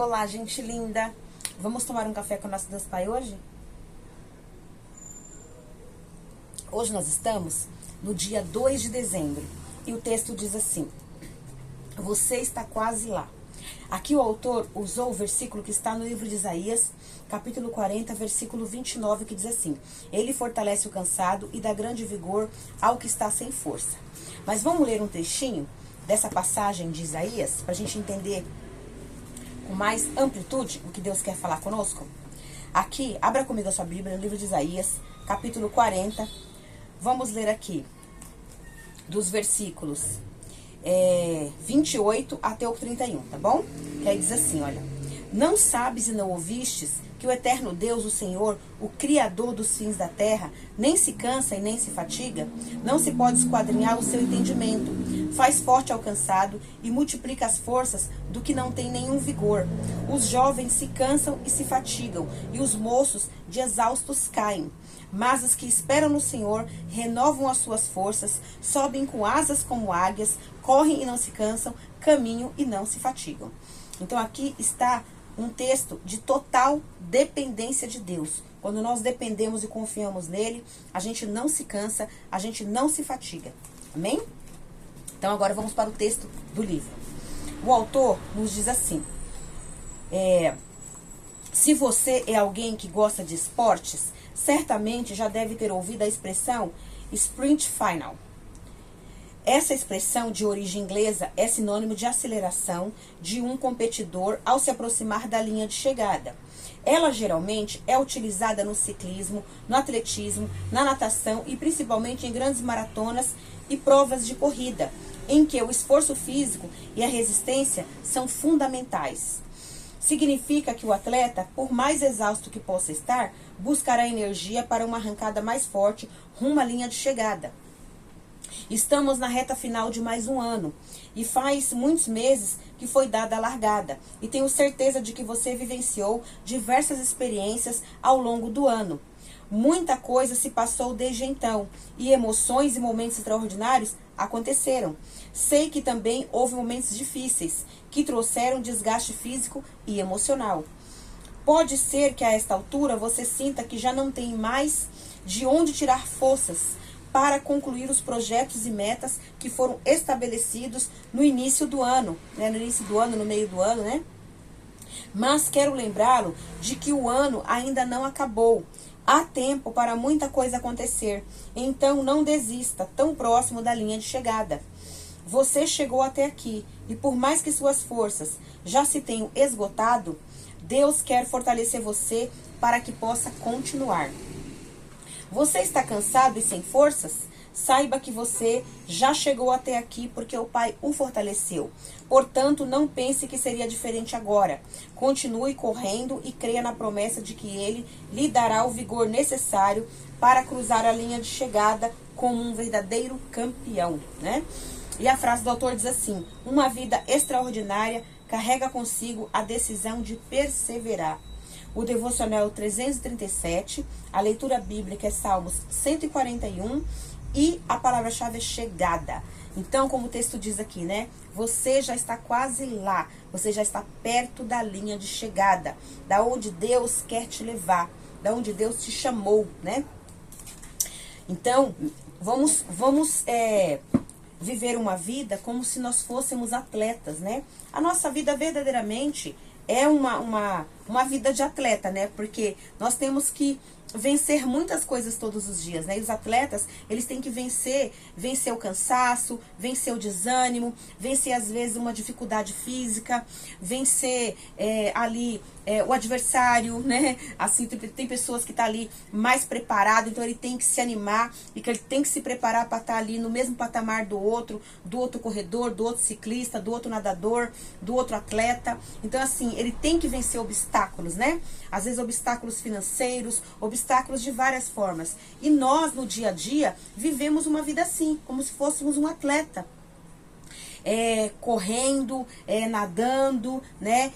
Olá, gente linda! Vamos tomar um café com o nosso Deus Pai hoje? Hoje nós estamos no dia 2 de dezembro e o texto diz assim: você está quase lá. Aqui o autor usou o versículo que está no livro de Isaías, capítulo 40, versículo 29, que diz assim: ele fortalece o cansado e dá grande vigor ao que está sem força. Mas vamos ler um trechinho dessa passagem de Isaías para a gente entender com mais amplitude o que Deus quer falar conosco? Aqui, abra comigo a sua Bíblia no livro de Isaías, capítulo 40. Vamos ler aqui dos versículos 28 até o 31, tá bom? Que aí diz assim, olha: não sabes e não ouvistes que o eterno Deus, o Senhor, o Criador dos fins da terra, nem se cansa e nem se fatiga? Não se pode esquadrinhar o seu entendimento. Faz forte ao cansado e multiplica as forças do que não tem nenhum vigor. Os jovens se cansam e se fatigam, e os moços de exaustos caem. Mas os que esperam no Senhor renovam as suas forças, sobem com asas como águias, correm e não se cansam, caminham e não se fatigam. Então aqui está um texto de total dependência de Deus. Quando nós dependemos e confiamos nele, a gente não se cansa, a gente não se fatiga. Amém? Então agora vamos para o texto do livro. O autor nos diz assim: se você é alguém que gosta de esportes, certamente já deve ter ouvido a expressão sprint final. Essa expressão de origem inglesa é sinônimo de aceleração de um competidor ao se aproximar da linha de chegada. Ela geralmente é utilizada no ciclismo, no atletismo, na natação e principalmente em grandes maratonas e provas de corrida, em que o esforço físico e a resistência são fundamentais. Significa que o atleta, por mais exausto que possa estar, buscará energia para uma arrancada mais forte rumo à linha de chegada. Estamos na reta final de mais um ano e faz muitos meses que foi dada a largada, e tenho certeza de que você vivenciou diversas experiências ao longo do ano. Muita coisa se passou desde então e emoções e momentos extraordinários aconteceram. Sei que também houve momentos difíceis que trouxeram desgaste físico e emocional. Pode ser que a esta altura você sinta que já não tem mais de onde tirar forças para concluir os projetos e metas que foram estabelecidos no início do ano, no meio do ano, né? Mas quero lembrá-lo de que o ano ainda não acabou. Há tempo para muita coisa acontecer, então não desista tão próximo da linha de chegada. Você chegou até aqui e por mais que suas forças já se tenham esgotado, Deus quer fortalecer você para que possa continuar. Você está cansado e sem forças? Saiba que você já chegou até aqui porque o Pai o fortaleceu. Portanto, não pense que seria diferente agora. Continue correndo e creia na promessa de que Ele lhe dará o vigor necessário para cruzar a linha de chegada como um verdadeiro campeão, né? E a frase do autor diz assim: uma vida extraordinária carrega consigo a decisão de perseverar. O devocional 337, a leitura bíblica é Salmos 141 e a palavra-chave é chegada. Então, como o texto diz aqui, né? Você já está quase lá, você já está perto da linha de chegada, da onde Deus quer te levar, da onde Deus te chamou, né? Então, vamos viver uma vida como se nós fôssemos atletas, né? A nossa vida verdadeiramente é uma vida de atleta, né? Porque nós temos que vencer muitas coisas todos os dias, né? E os atletas, eles têm que vencer o cansaço, vencer o desânimo, vencer às vezes uma dificuldade física, vencer o adversário, né? Assim, tem pessoas que tá ali mais preparado, então ele tem que se animar e que ele tem que se preparar para estar ali no mesmo patamar do outro corredor, do outro ciclista, do outro nadador, do outro atleta. Então assim, ele tem que vencer obstáculos, né? Às vezes obstáculos financeiros, obstáculos de várias formas. E nós, no dia a dia, vivemos uma vida assim, como se fôssemos um atleta. correndo, nadando, né?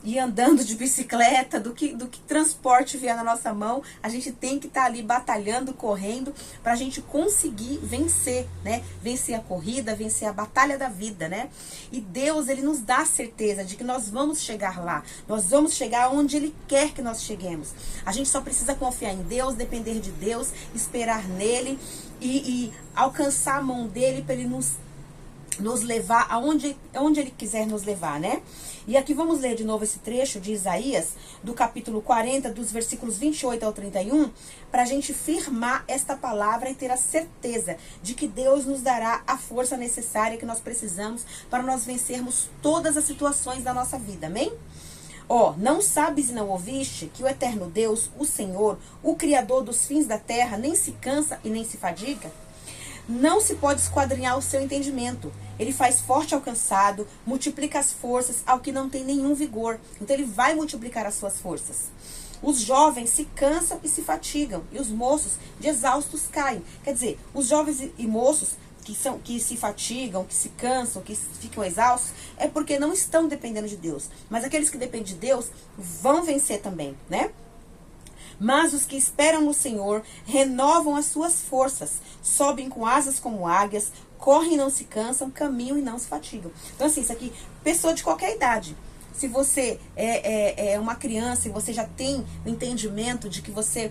E andando de bicicleta, do que transporte vier na nossa mão, a gente tem que estar ali batalhando, correndo, pra gente conseguir vencer, né? Vencer a corrida, vencer a batalha da vida, né? E Deus, Ele nos dá a certeza de que nós vamos chegar lá, nós vamos chegar onde Ele quer que nós cheguemos. A gente só precisa confiar em Deus, depender de Deus, esperar nele e alcançar a mão dele para Ele nos levar aonde Ele quiser nos levar, né? E aqui vamos ler de novo esse trecho de Isaías, do capítulo 40, dos versículos 28 ao 31, para a gente firmar esta palavra e ter a certeza de que Deus nos dará a força necessária que nós precisamos para nós vencermos todas as situações da nossa vida, amém? Não sabes e não ouviste que o eterno Deus, o Senhor, o Criador dos fins da terra, nem se cansa e nem se fadiga? Não se pode esquadrinhar o seu entendimento. Ele faz forte ao cansado, multiplica as forças ao que não tem nenhum vigor. Então ele vai multiplicar as suas forças. Os jovens se cansam e se fatigam, e os moços de exaustos caem. Quer dizer, os jovens e moços que se fatigam, que se cansam, que ficam exaustos, é porque não estão dependendo de Deus. Mas aqueles que dependem de Deus vão vencer também, né? Mas os que esperam no Senhor renovam as suas forças, sobem com asas como águias, correm e não se cansam, caminham e não se fatigam. Então, assim, isso aqui, pessoa de qualquer idade. Se você é uma criança e você já tem o entendimento de que você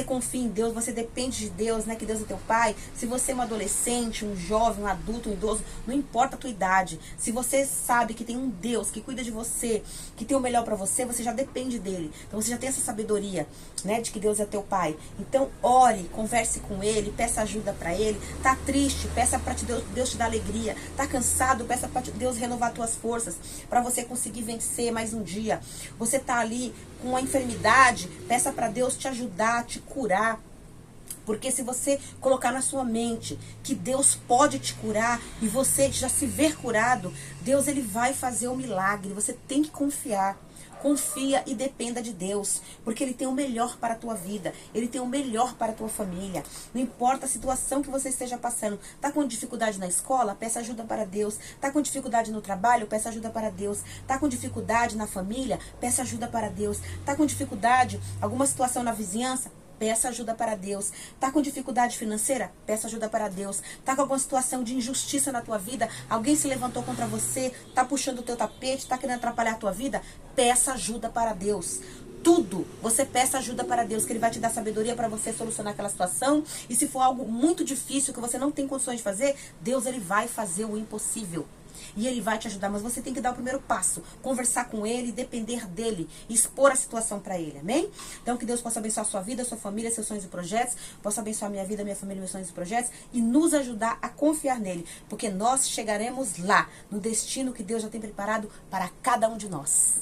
confia em Deus, você depende de Deus, né? Que Deus é teu pai. Se você é um adolescente, um jovem, um adulto, um idoso, não importa a tua idade. Se você sabe que tem um Deus que cuida de você, que tem o melhor pra você, você já depende dele. Então você já tem essa sabedoria, né? De que Deus é teu pai. Então ore, converse com ele, peça ajuda pra ele. Tá triste, peça pra Deus te dar alegria. Tá cansado, peça pra Deus renovar tuas forças, pra você conseguir vencer mais um dia. Você tá ali com uma enfermidade, peça pra Deus te ajudar, te curar. Porque se você colocar na sua mente que Deus pode te curar e você já se ver curado, Deus, ele vai fazer o milagre. Você tem que confiar. Confia e dependa de Deus, porque Ele tem o melhor para a tua vida, Ele tem o melhor para a tua família. Não importa a situação que você esteja passando. Tá com dificuldade na escola? Peça ajuda para Deus. Tá com dificuldade no trabalho? Peça ajuda para Deus. Tá com dificuldade na família? Peça ajuda para Deus. Tá com dificuldade, alguma situação na vizinhança? Peça ajuda para Deus. Tá com dificuldade financeira? Peça ajuda para Deus. Tá com alguma situação de injustiça na tua vida? Alguém se levantou contra você? Tá puxando o teu tapete? Tá querendo atrapalhar a tua vida? Peça ajuda para Deus. Tudo, você peça ajuda para Deus, que Ele vai te dar sabedoria para você solucionar aquela situação. E se for algo muito difícil, que você não tem condições de fazer, Deus, Ele vai fazer o impossível. E Ele vai te ajudar, mas você tem que dar o primeiro passo, conversar com Ele, depender dEle, expor a situação para Ele, amém? Então que Deus possa abençoar a sua vida, a sua família, seus sonhos e projetos, possa abençoar a minha vida, minha família, meus sonhos e projetos, e nos ajudar a confiar nele, porque nós chegaremos lá, no destino que Deus já tem preparado para cada um de nós.